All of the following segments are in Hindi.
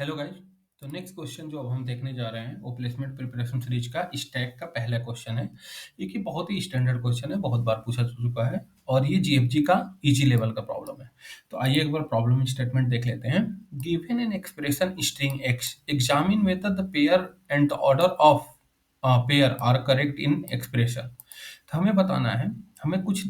Hello guys. तो नेक्स्ट क्वेश्चन जो अब हम देखने जा रहे हैं वो प्लेसमेंट प्रिपरेशन सीरीज का स्टैक का पहला क्वेश्चन है। ये कि बहुत ही स्टैंडर्ड क्वेश्चन है, बहुत बार पूछा जा चुका है और ये जीएफजी का इजी लेवल का प्रॉब्लम है। तो आइए एक बार प्रॉब्लम स्टेटमेंट देख लेते हैं। Given an expression string X, examine whether the pair and the order of pair are correct in expression. तो हमें बताना है, हमें कुछ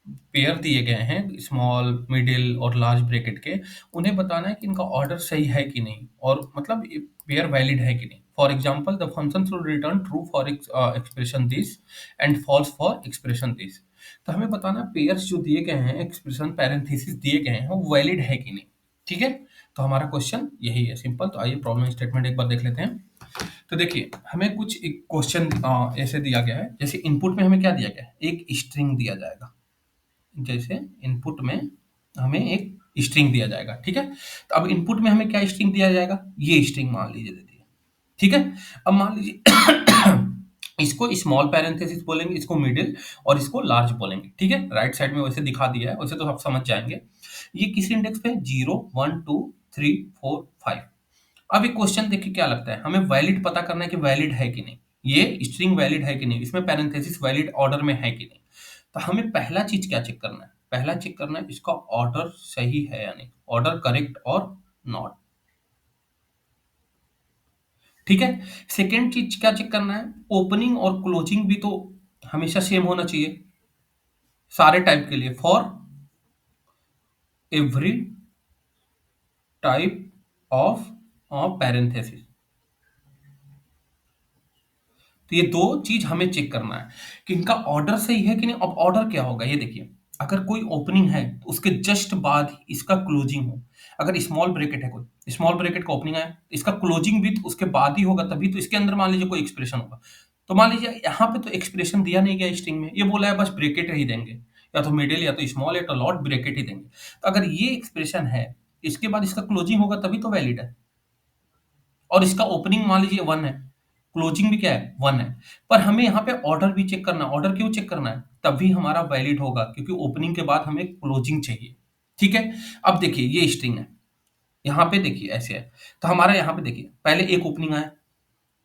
पेयर दिए गए हैं स्मॉल, मिडिल और लार्ज ब्रैकेट के। उन्हें बताना है कि इनका ऑर्डर सही है कि नहीं, और मतलब पेयर वैलिड है कि नहीं। For example the function should return true for expression this and false for expression this. तो हमें बताना पेयर्स जो दिए गए हैं, एक्सप्रेशन पैरेंथेसिस दिए गए हैं, वो वैलिड है कि नहीं। ठीक है, तो हमारा क्वेश्चन यही है, सिंपल। तो आइए प्रॉब्लम स्टेटमेंट एक बार देख लेते हैं। तो देखिए, हमें कुछ एक क्वेश्चन ऐसे दिया गया है, जैसे इनपुट में हमें क्या दिया गया है, एक स्ट्रिंग दिया जाएगा। जैसे इनपुट में हमें एक स्ट्रिंग दिया जाएगा, ठीक है। तो अब इनपुट में हमें क्या स्ट्रिंग दिया जाएगा, ये स्ट्रिंग मान लीजिए दे दी, ठीक है। अब मान लीजिए इसको स्मॉल पैरेंथेसिस बोलेंगे, इसको मिडिल और इसको लार्ज बोलेंगे, ठीक है। राइट साइड में वैसे दिखा दिया है, वैसे तो आप समझ जाएंगे। ये किस इंडेक्स पे, 0 1 2 3 4 5। अब एक क्वेश्चन देखिए क्या लगता है, हमें वैलिड पता करना है कि वैलिड है कि नहीं, ये स्ट्रिंग वैलिड है कि नहीं, इसमें पैरेंथेसिस वैलिड ऑर्डर में है कि नहीं। तो हमें पहला चीज क्या चेक करना है, पहला चेक करना है इसका ऑर्डर सही है या नहीं, ऑर्डर करेक्ट और नॉट, ठीक है। सेकेंड चीज क्या चेक करना है, ओपनिंग और क्लोजिंग भी तो हमेशा सेम होना चाहिए सारे टाइप के लिए, for every type of parenthesis. तो ये दो चीज हमें चेक करना है कि इनका ऑर्डर सही है कि नहीं। अब ऑर्डर क्या होगा ये देखिए, अगर कोई ओपनिंग है तो उसके जस्ट बाद ही इसका क्लोजिंग हो। अगर स्मॉल ब्रैकेट है, कोई स्मॉल ब्रैकेट का ओपनिंग है, इसका क्लोजिंग भी तो उसके बाद ही होगा, तभी तो इसके अंदर मान लीजिए कोई एक्सप्रेशन होगा। तो मान लीजिए यहाँ पे तो एक्सप्रेशन दिया नहीं गया स्ट्रिंग में, ये बोला है बस ब्रैकेट ही देंगे, या तो मिडिल या तो स्मॉल या तो लॉट ब्रैकेट ही देंगे। तो अगर ये एक्सप्रेशन है, इसके बाद इसका क्लोजिंग होगा तभी तो वैलिड है। और इसका ओपनिंग मान लीजिए 1 है, क्लोजिंग भी क्या है, 1 है। पर हमें यहाँ पे ऑर्डर भी चेक करना है। ऑर्डर क्यों चेक करना है, तभी हमारा वैलिड होगा, क्योंकि ओपनिंग के बाद हमें क्लोजिंग चाहिए, ठीक है। अब देखिए ये स्ट्रिंग है, यहाँ पे देखिए ऐसे है। तो हमारा यहाँ पे देखिए पहले एक ओपनिंग आया,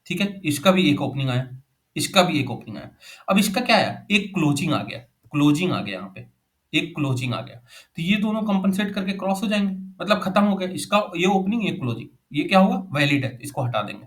ठीक है, इसका भी एक ओपनिंग आया, इसका भी एक ओपनिंग आया। अब इसका क्या आया, एक क्लोजिंग आ गया, क्लोजिंग आ गया यहाँ पे, एक क्लोजिंग आ गया। तो ये दोनों कंपनसेट करके क्रॉस हो जाएंगे, मतलब खत्म हो गया इसका, ये ओपनिंग ये क्लोजिंग, ये क्या होगा, वैलिड है, इसको हटा देंगे।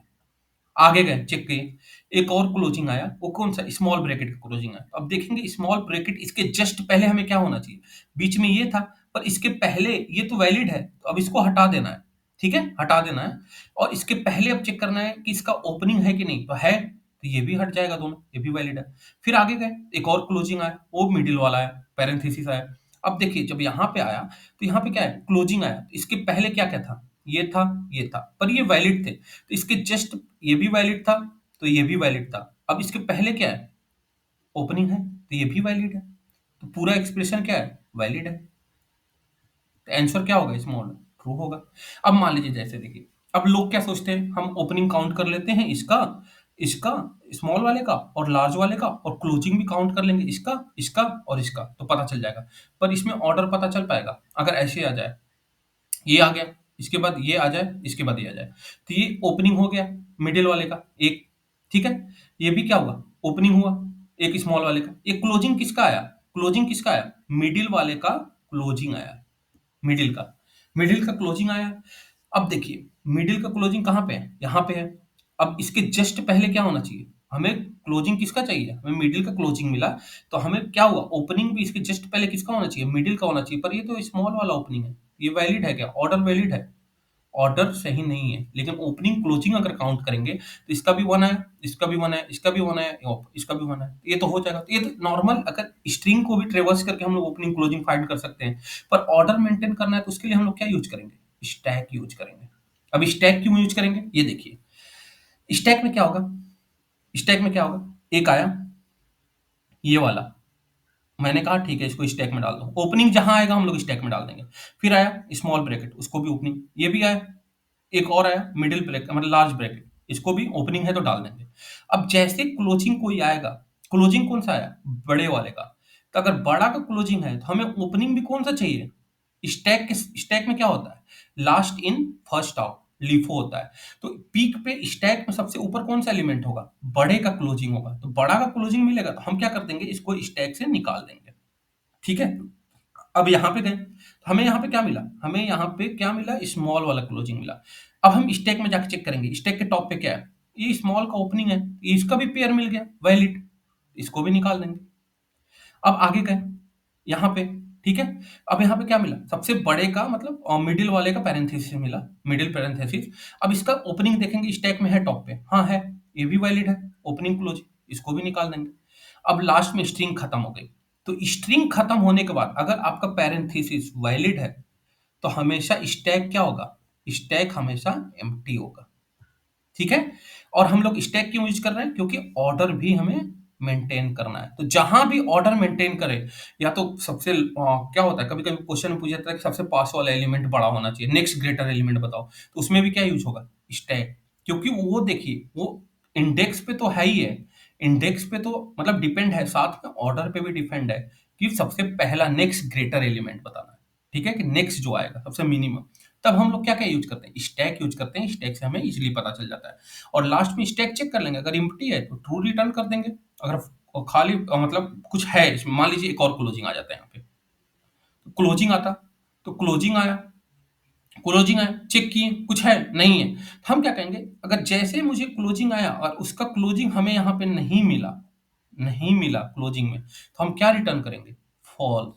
आगे गए चेक किए, एक और क्लोजिंग आया, वो कौन सा, स्मॉल ब्रैकेट का क्लोजिंग आया। अब देखेंगे स्मॉल ब्रैकेट इसके जस्ट पहले हमें क्या होना चाहिए, बीच में ये था, पर इसके पहले ये तो वैलिड है, तो अब इसको हटा देना है, ठीक है, हटा देना है। और इसके पहले अब चेक करना है कि इसका ओपनिंग है कि नहीं, तो है, तो ये भी हट जाएगा, दोनों ये भी वैलिड है। फिर आगे गए, एक और क्लोजिंग आया, वो मिडिल वाला है, पैरेंथेसिस आया। अब देखिए जब यहाँ पे आया, तो यहाँ पे क्या है, क्लोजिंग आया, तो इसके पहले क्या क्या था, ये था, ये था, पर ये वैलिड थे, तो इसके जस्ट ये भी वैलिड था, तो ये भी वैलिड था। अब इसके पहले क्या है, ओपनिंग है, तो ये भी वैलिड है, तो पूरा एक्सप्रेशन क्या है, वैलिड है। तो आंसर क्या होगा, स्मॉल ट्रू होगा। अब मान लीजिए जैसे देखिए, अब लोग क्या सोचते हैं, हम ओपनिंग काउंट कर लेते हैं इसका, इसका, स्मॉल वाले का और लार्ज वाले का, और क्लोजिंग भी काउंट कर लेंगे इसका, इसका और इसका, तो पता चल जाएगा। पर इसमें ऑर्डर पता चल पाएगा अगर ऐसे आ जाए, ये आ गया, इसके बाद ये आ जाए, इसके बाद ये आ जाए। तो ये ओपनिंग हो गया मिडिल वाले का एक, ठीक है। ये भी क्या हुआ, ओपनिंग हुआ एक स्मॉल वाले का। ये क्लोजिंग किसका आया, क्लोजिंग किसका आया, मिडिल वाले का क्लोजिंग आया, मिडिल का, मिडिल का क्लोजिंग आया। अब देखिए मिडिल का क्लोजिंग कहाँ पे है, यहाँ पे है। अब इसके जस्ट पहले क्या होना चाहिए, हमें क्लोजिंग किसका चाहिए, हमें मिडिल का क्लोजिंग मिला, तो हमें क्या हुआ, ओपनिंग भी इसके जस्ट पहले किसका होना चाहिए, मिडिल का होना चाहिए। पर ये तो स्मॉल वाला ओपनिंग है, ये वैलिड है क्या, ऑर्डर वैलिड है, ऑर्डर सही नहीं है। लेकिन ओपनिंग क्लोजिंग अगर काउंट करेंगे तो इसका भी 1 है, इसका भी 1 है, इसका भी 1 है, इसका भी 1 है, ये तो हो जाएगा। तो ये तो नॉर्मल, अगर स्ट्रिंग को भी ट्रेवर्स करके हम लोग ओपनिंग क्लोजिंग फाइंड कर सकते हैं। पर ऑर्डर मेंटेन करना है तो उसके लिए हम लोग क्या यूज करेंगे, स्टैक यूज करेंगे। अब स्टैक क्यों यूज करेंगे, ये देखिए, स्टैक में क्या होगा, स्टैक में क्या होगा, एक आया ये वाला, मैंने कहा ठीक है इसको स्टैक में डाल दो, ओपनिंग जहां आएगा हम लोग स्टैक में डाल देंगे। फिर आया स्मॉल ब्रैकेट, उसको भी ओपनिंग, ये भी आया, एक और आया मिडिल ब्रैकेट, मतलब लार्ज ब्रैकेट, इसको भी ओपनिंग है तो डाल देंगे। अब जैसे क्लोजिंग कोई आएगा, क्लोजिंग कौन सा आया, बड़े वाले का, तो अगर बड़ा का क्लोजिंग है तो हमें ओपनिंग भी कौन सा चाहिए, स्टैक में क्या होता है, last in first out, LIFO होता है। तो पीक पे स्टैक में सबसे ऊपर कौन सा एलिमेंट होगा? बड़े का क्लोजिंग होगा। तो बड़ा का क्लोजिंग मिलेगा तो हम क्या कर देंगे, इसको स्टैक से निकाल देंगे। ठीक है? अब यहाँ पे गए, तो हमें यहाँ पे क्या मिला? हमें यहाँ पे क्या मिला? स्मॉल वाला क्लोजिंग मिला। अब हम स्टैक में जाके चेक करेंगे, स्टैक के टॉप पे क्या है? ये स्मॉल का ओपनिंग है, ये इसका भी पेयर मिल गया, वैलिड। इसको भी निकाल देंगे। अब आगे गए, यहाँ पे, ठीक है? अब यहाँ पे क्या मिला? सबसे बड़े का मतलब मिडिल वाले का पैरेंथेसिस मिला, मिडिल पैरेंथेसिस। अब इसका ओपनिंग देखेंगे, स्टैक में है टॉप पे, हाँ है, ये भी वैलिड है, ओपनिंग क्लोजिंग, इसको भी निकाल देंगे। अब लास्ट में स्ट्रिंग खत्म हो गई। तो स्ट्रिंग खत्म होने के बाद अगर आपका पैरेंथेसिस वैलिड है, तो हमेशा स्टैक क्या होगा? स्टैक हमेशा एम्प्टी होगा। ठीक है? और हम लोग स्टैक क्यों यूज कर रहे हैं? क्योंकि ऑर्डर भी हमें मेंटेन करना है। तो जहां भी ऑर्डर मेंटेन करे, या तो सबसे क्या होता है, कभी कभी क्वेश्चन में पूछा जाता है कि सबसे पास वाला एलिमेंट बड़ा होना चाहिए, नेक्स्ट ग्रेटर एलिमेंट बताओ, तो उसमें भी क्या यूज होगा? स्टैक। क्योंकि वो देखिए, वो इंडेक्स पे तो है ही है, इंडेक्स पे तो मतलब डिपेंड है, साथ में ऑर्डर पे भी डिपेंड है कि सबसे पहला नेक्स्ट ग्रेटर एलिमेंट बताना है। ठीक है? कि नेक्स्ट जो आएगा सबसे मिनिमम। तब हम लोग क्या-क्या यूज़ करते हैं? स्टैक यूज़ करते हैं, स्टैक से हमें ईज़िली पता चल जाता है। और लास्ट में स्टैक चेक कर लेंगे, अगर एम्प्टी है तो ट्रू रिटर्न कर देंगे। अगर खाली मतलब कुछ है इसमें, मान लीजिए एक और क्लोजिंग आ जाता है यहाँ पे। तो क्लोजिंग आता, तो क्लोजिंग आया, क्लोजिंग आया, चेक किए, कुछ है? नहीं है। तो हम क्या कहेंगे, अगर जैसे मुझे क्लोजिंग आया और उसका क्लोजिंग हमें यहाँ पे नहीं मिला क्लोजिंग में, तो हम क्या रिटर्न करेंगे? फॉल्स।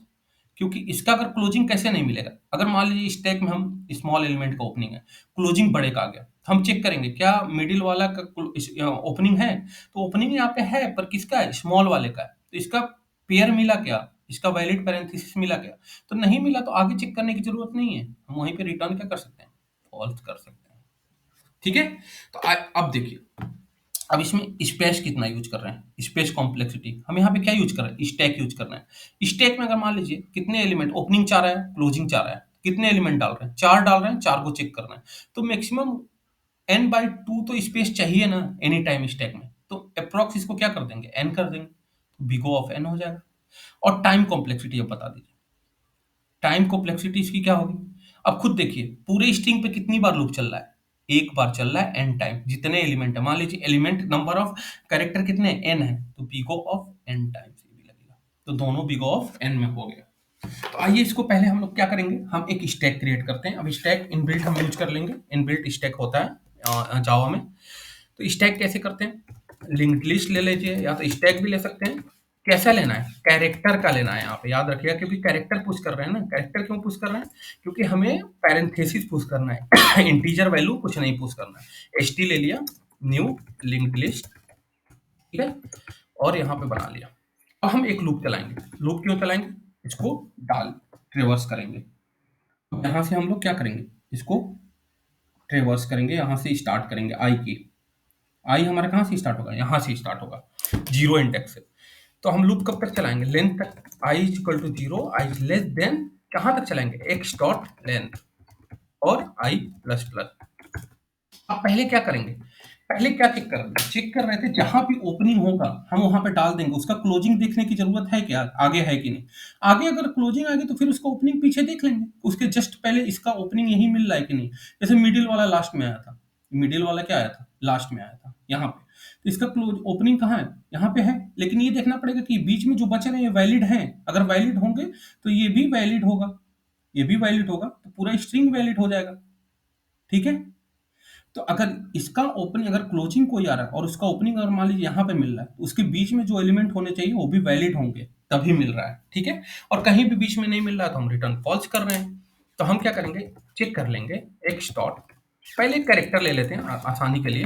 क्योंकि इसका अगर क्लोजिंग कैसे नहीं मिलेगा? अगर मान लीजिए स्टैक में हम स्मॉल एलिमेंट का ओपनिंग है, क्लोजिंग बड़े का आ गया, तो हम चेक करेंगे क्या मिडिल वाला का ओपनिंग है? तो ओपनिंग यहाँ पे है, पर किसका है? स्मॉल वाले का है। तो इसका पेयर मिला क्या? इसका वैलिड पैरेंथेसिस मिला क्या? तो नहीं मिला, तो आगे चेक करने की जरूरत नहीं है, हम वहीं पे रिटर्न क्या कर सकते हैं? फॉल्स कर सकते हैं। ठीक है? तो अब देखिए, अब इसमें स्पेस कितना यूज कर रहे हैं, स्पेस कॉम्प्लेक्सिटी, हम यहाँ पे क्या यूज कर रहे हैं? स्टैक यूज कर रहे हैं। स्टैक में अगर मान लीजिए कितने एलिमेंट, ओपनिंग 4 है, क्लोजिंग 4 है, कितने एलिमेंट डाल रहे हैं? 4 डाल रहे हैं, 4 को चेक कर रहे हैं। तो मैक्सिमम n बाई 2 तो स्पेस चाहिए ना एनी टाइम स्टैक में, तो अप्रॉक्स इसको क्या कर देंगे? n कर देंगे, तो बिग ऑफ n हो जाएगा। और टाइम कॉम्प्लेक्सिटी अब बता दीजिए, टाइम कॉम्प्लेक्सिटी इसकी क्या होगी? अब खुद देखिए, पूरे स्ट्रिंग पे कितनी बार लूप चल रहा है? एक बार चल रहा है n टाइम, जितने एलिमेंट है, मान लीजिए एलिमेंट नंबर ऑफ कैरेक्टर कितने n है, तो बिग ऑफ n टाइम्स ये भी लगेगा। तो दोनों बिग ऑफ n में हो गया। तो आइए इसको पहले हम लोग क्या करेंगे, हम एक स्टैक क्रिएट करते हैं। अब स्टैक इनबिल्ट हम यूज कर लेंगे, इनबिल्ट स्टैक होता है जावा में। तो स्टैक कैसे करते हैं? लिंक्ड लिस्ट ले लीजिए, या तो स्टैक भी ले सकते हैं। कैसा लेना है? कैरेक्टर का लेना है यहाँ पे, याद रखिएगा, क्योंकि कैरेक्टर पुश कर रहे हैं ना। कैरेक्टर क्यों पुश कर रहे हैं? क्योंकि हमें पैरेंथेसिस पुश करना है इंटीजर वैल्यू कुछ नहीं पुश करना है। st ले लिया, न्यू लिंक्ड लिस्ट, ठीक है, और यहाँ पे बना लिया। अब हम एक लूप चलाएंगे। लूप क्यों चलाएंगे? इसको डाल रिवर्स करेंगे। यहाँ से हम लोग क्या करेंगे? इसको ट्रेवर्स करेंगे, यहाँ से स्टार्ट करेंगे आई की। आई हमारा कहाँ से स्टार्ट होगा? यहाँ से स्टार्ट होगा, जीरो इंडेक्स से। तो हम लूप कब तक चलाएंगे? लेंथ तक। I is equal to zero, i is less than, कहाँ तक चलाएंगे? एक्स डॉट लेंथ और आई प्लस प्लस। अब पहले क्या करेंगे? पहले क्या चेक कर रहे थे? चेक कर रहे थे जहां भी ओपनिंग होगा हम वहां पे डाल देंगे। उसका क्लोजिंग देखने की जरूरत है क्या, आगे है कि नहीं। आगे अगर क्लोजिंग आ गई तो फिर उसका ओपनिंग पीछे देख लेंगे, उसके जस्ट पहले इसका ओपनिंग यही मिल रहा है कि नहीं। जैसे मिडिल वाला लास्ट में आया था, मिडिल वाला क्या आया था? लास्ट में आया था यहाँ पे। तो इसका क्लोज ओपनिंग कहाँ है? यहाँ पे है। लेकिन ये देखना पड़ेगा कि बीच में जो बचे रहे वैलिड हैं। अगर वैलिड होंगे तो ये भी वैलिड होगा, ये भी वैलिड होगा, तो पूरा स्ट्रिंग वैलिड हो जाएगा। ठीक है? तो अगर इसका ओपनिंग, अगर क्लोजिंग कोई आ रहा है और उसका ओपनिंग अगर मान लीजिए यहाँ पे मिल रहा है, तो उसके बीच में जो एलिमेंट होने चाहिए वो भी वैलिड होंगे, तभी मिल रहा है। ठीक है? और कहीं भी बीच में नहीं मिल रहा है तो हम रिटर्न फॉल्स कर रहे हैं। तो हम क्या करेंगे? चेक कर लेंगे एक्स डॉट, पहले एक कैरेक्टर ले लेते हैं आसानी के लिए।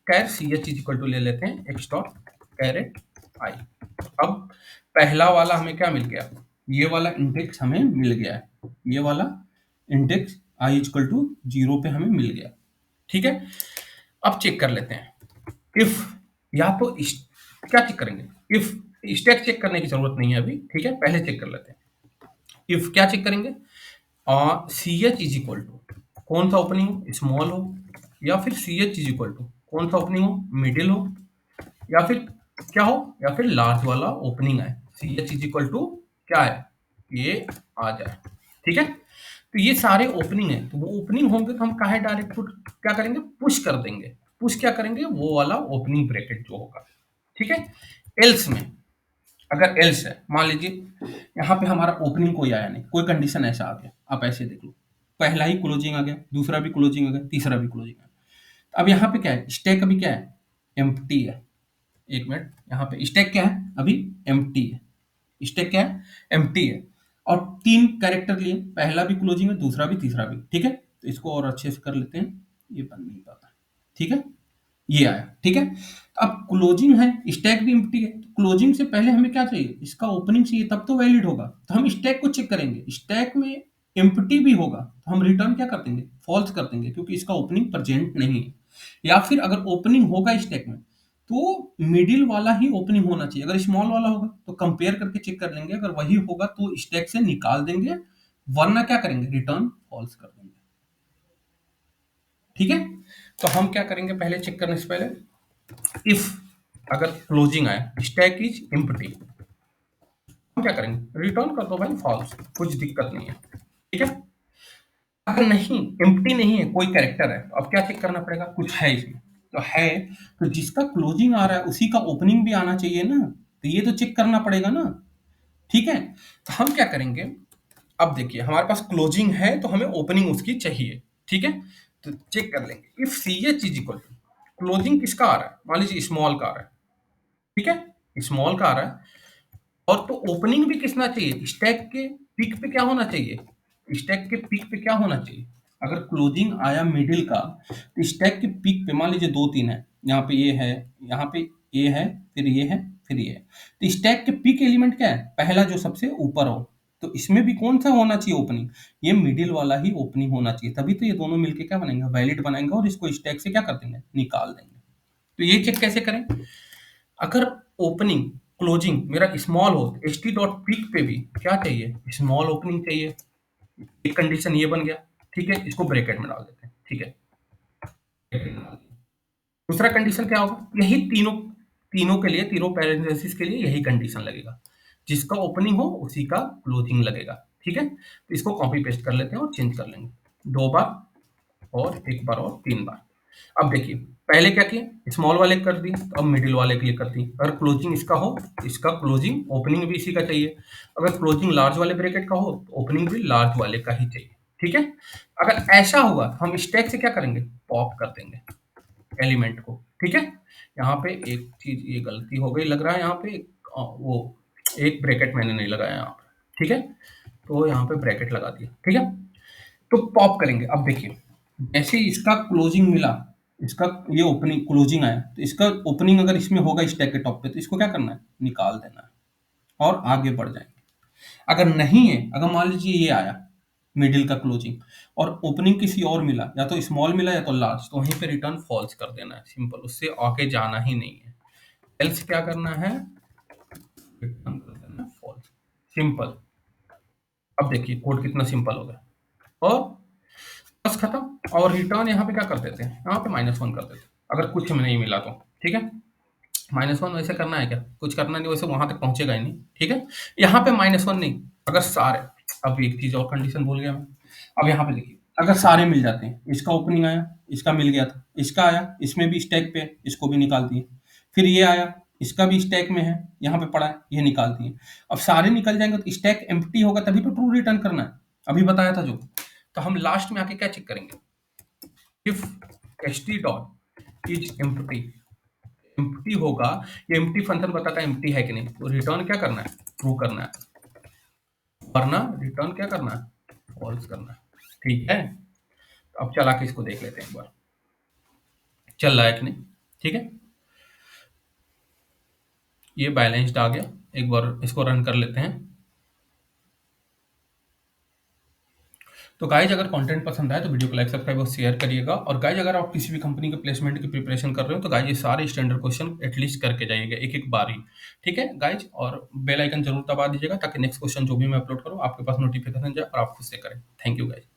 Char c H is equal to ले लेते हैं एक्स डॉट कैरेट आई। अब पहला वाला हमें क्या मिल गया? ये वाला इंडेक्स हमें मिल गया है, ये वाला index I equal to zero पे हमें मिल गया। ठीक है? अब चेक कर लेते हैं इफ, या तो क्या चेक करेंगे? इफ। स्टैक चेक करने की जरूरत नहीं है अभी, ठीक है, पहले चेक कर लेते हैं। इफ क्या चेक करेंगे? C H is equal to कौन सा ओपनिंग हो? स्मॉल हो, या फिर C H is equal to कौन सा ओपनिंग हो? मिडिल हो, या फिर क्या हो? या फिर लार्ज वाला ओपनिंग है। C H is equal to क्या है? ये आ जाए। ठीक है? तो ये सारे ओपनिंग है, तो वो ओपनिंग होंगे तो हम काहे डायरेक्ट पुट क्या करेंगे, पुश कर देंगे। पुश क्या करेंगे, वो वाला ओपनिंग ब्रैकेट जो होगा, ठीक है। एल्स में, अगर एल्स है, मान लीजिए यहाँ पे हमारा ओपनिंग कोई आया नहीं, कोई कंडीशन ऐसा आ गया, आप ऐसे देख लो, पहला ही क्लोजिंग आ गया, दूसरा भी क्लोजिंग आ गया, तीसरा भी क्लोजिंग आ गया। अब यहाँ पे क्या है, स्टैक अभी क्या है, एम्प्टी है। एक मिनट, यहाँ पे स्टैक क्या है, अभी एम्प्टी है। स्टैक क्या है, एम्प्टी है। और तीन कैरेक्टर लिए, पहला भी क्लोजिंग है, दूसरा भी, तीसरा भी, ठीक है। तो इसको और अच्छे से कर लेते हैं, ये बन नहीं पाता, ठीक है। ये आया, ठीक है। तो अब क्लोजिंग है, स्टैक भी एम्प्टी है, तो क्लोजिंग से पहले हमें क्या चाहिए, इसका ओपनिंग चाहिए, तब तो वैलिड होगा। तो हम स्टैक को चेक करेंगे, स्टैक में एम्प्टी भी होगा तो हम रिटर्न क्या कर देंगे, फॉल्स कर देंगे, क्योंकि इसका ओपनिंग प्रेजेंट नहीं है। या फिर अगर ओपनिंग होगा स्टैक में, तो मिडिल वाला ही ओपनिंग होना चाहिए। अगर स्मॉल वाला होगा तो कंपेयर करके चेक कर लेंगे, अगर वही होगा तो स्टैक से निकाल देंगे, वरना क्या करेंगे, रिटर्न फॉल्स कर देंगे, ठीक है। तो हम क्या करेंगे, पहले चेक करने से पहले, इफ अगर क्लोजिंग आए, स्टैक इज एम्प्टी, हम क्या करेंगे, रिटर्न कर दो भाई फॉल्स, कुछ दिक्कत नहीं है, ठीक है। अगर नहीं, एम्प्टी नहीं है, कोई कैरेक्टर है, तो अब क्या चेक करना पड़ेगा, कुछ है इसमें, तो है, तो जिसका क्लोजिंग आ रहा है उसी का ओपनिंग भी आना चाहिए ना, तो ये तो चेक करना पड़ेगा ना, ठीक है। तो हम क्या करेंगे, अब देखिए हमारे पास क्लोजिंग है तो हमें ओपनिंग उसकी चाहिए, ठीक है। तो चेक कर लेंगे, if C H is equal to, closing किसका आ रहा है, मान लीजिए स्मॉल का आ रहा है, ठीक है, स्मॉल का आ रहा है, और तो ओपनिंग भी किसना चाहिए, स्टैक के पीक पे क्या होना चाहिए, स्टैक के पीक पे क्या होना चाहिए। अगर क्लोजिंग आया मिडिल का, तो स्टैक के पीक पे मान लीजिए दो तीन है, यहाँ पे ये है, यहाँ पे ये है, फिर ये है, फिर ये है, तो स्टैक के पीक एलिमेंट क्या है, पहला जो सबसे ऊपर हो, तो इसमें भी कौन सा होना चाहिए ओपनिंग, ये मिडिल वाला ही ओपनिंग होना चाहिए, तभी तो ये दोनों मिलके क्या बनेंगे, वैलिड बनाएंगे, और इसको स्टैक से क्या कर देंगे, निकाल देंगे। तो ये चेक कैसे करें, अगर ओपनिंग क्लोजिंग मेरा स्मॉल हो, एच टी डॉट पिक पे भी क्या चाहिए, स्मॉल ओपनिंग चाहिए। एक कंडीशन ये बन गया, ठीक है, इसको ब्रैकेट में डाल देते हैं, ठीक है। दूसरा कंडीशन क्या होगा, यही तीनों, तीनों के लिए, तीनों पैरेंथेसिस के लिए यही कंडीशन लगेगा, जिसका ओपनिंग हो उसी का क्लोजिंग लगेगा, ठीक है। तो इसको कॉपी पेस्ट कर लेते हैं और चेंज कर लेंगे, दो बार और एक बार और तीन बार। अब देखिए, पहले क्या किए, स्मॉल वाले कर दिए, तो अब मिडिल वाले के लिए कर दिए। अगर क्लोजिंग इसका हो, इसका क्लोजिंग ओपनिंग भी इसी का चाहिए। अगर क्लोजिंग लार्ज वाले ब्रैकेट का हो, तो ओपनिंग भी लार्ज वाले का ही चाहिए, ठीक है। अगर ऐसा हुआ, हम स्टैक से क्या करेंगे, पॉप कर देंगे एलिमेंट को, ठीक है। यहाँ पे एक चीज ये गलती हो गई लग रहा है, यहाँ पे वो एक ब्रैकेट मैंने नहीं लगाया यहाँ पे, ठीक है। तो यहाँ पे ब्रैकेट लगा दिया, ठीक है। तो पॉप करेंगे, अब देखिए, जैसे इसका क्लोजिंग मिला, इसका ये ओपनिंग क्लोजिंग आया, तो इसका ओपनिंग अगर इसमें होगा स्टैक के टॉप पे, तो इसको क्या करना है, निकाल देना है और आगे बढ़ जाएंगे। अगर नहीं है, अगर मान लीजिए ये आया मिडिल का क्लोजिंग और ओपनिंग किसी और मिला, या तो स्मॉल मिला या तो लार्ज, तो वहीं पे रिटर्न फॉल्स कर देना है, सिंपल, उससे आगे जाना ही नहीं है। एल्स क्या करना है, रिटर्न कर देना है फॉल्स, सिंपल। अब देखिए कोड कितना सिंपल हो गया, और बस खत्म। और रिटर्न यहाँ पे क्या कर देते हैं, यहाँ पे -1 कर देते हैं, अगर कुछ में नहीं मिला तो, ठीक है। -1 वैसे करना है क्या, कुछ करना नहीं, वैसे वहां तक पहुंचेगा ही नहीं, ठीक है। यहाँ पे -1 नहीं, अगर सारे, अब एक चीज और कंडीशन भूल गया मैं। अब यहाँ पे देखिए, अगर सारे मिल जाते हैं, इसका ओपनिंग आया, इसका मिल गया था, इसका आया, इसमें भी स्टैक पे, इसको भी निकाल दिए, फिर ये आया, इसका भी स्टैक में है, यहाँ पे पड़ा है, ये निकाल दिए। अब सारे निकल जाएंगे तो स्टैक एम्प्टी होगा, तभी तो ट्रू रिटर्न करना है, अभी बताया था जो। तो हम लास्ट में आके क्या चेक करेंगे, if H T dot is empty, empty होगा, ये एम्प्टी फंक्शन बताता है एम्प्टी है कि नहीं, तो रिटर्न क्या करना है, ट्रू करना है, वरना रिटर्न क्या करना है, फॉल्स करना है, ठीक है। तो अब चला के इसको देख लेते हैं एक बार, चल रहा है कि नहीं, ठीक है। ये बैलेंस्ड आ गया, एक बार इसको रन कर लेते हैं। तो गाइज अगर कंटेंट पसंद आए तो वीडियो को लाइक, सब्सक्राइब और शेयर करिएगा। और गाइज अगर आप किसी भी कंपनी के प्लेसमेंट की प्रिपरेशन कर रहे हो, तो गाइज ये सारे स्टैंडर्ड क्वेश्चन एटलीस्ट करके जाइएगा एक एक बार ही, ठीक है गाइज। और बेल आइकन जरूर दबा दीजिएगा, ताकि नेक्स्ट क्वेश्चन जो भी मैं अपलोड करूँ आपके पास नोटिफिकेशन जाए और आप खुद से करें। Thank you guys.